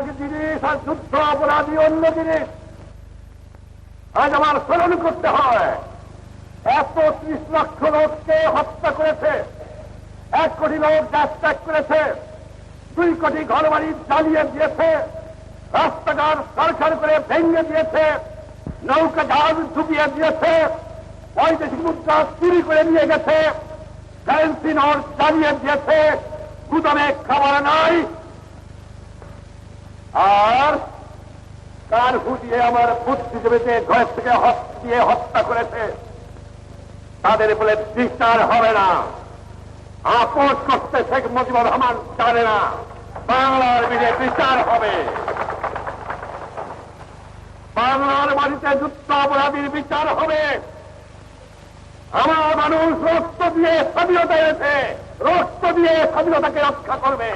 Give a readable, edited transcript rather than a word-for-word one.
জিনিস আর যুদ্ধ অপরাধী অন্য জিনিস। আজ আমার স্মরণ করতে হয় 130 লক্ষ লোককে হত্যা করেছে, 1 কোটি লোক গ্যাস ত্যাগ করেছে, 2 কোটি ঘর বাড়ি জ্বালিয়ে দিয়েছে, রাস্তাঘাট সরকার করে ভেঙে দিয়েছে, নৌকা জাহাজ ডুবিয়ে দিয়েছে, বৈদেশিক মুদ্রা চুরি করে নিয়ে গেছে, কারেন্সি নোট জ্বালিয়ে দিয়েছে, গুদামে খাবার নাই, আর কান ফুটিয়ে আমার বুদ্ধিজীবীকে ঘর থেকে দিয়ে হত্যা করেছে। তাদের বলে বিচার হবে না। আপোষ করতে শেখ মুজিবুর রহমান জানে না বাংলার বিলে বিচার হবে। বাংলার মাটিতে যুদ্ধ অপরাধীর বিচার হবে। আমার মানুষ রক্ত দিয়ে স্বাধীনতা এনেছে, রক্ত দিয়ে স্বাধীনতাকে রক্ষা করবে।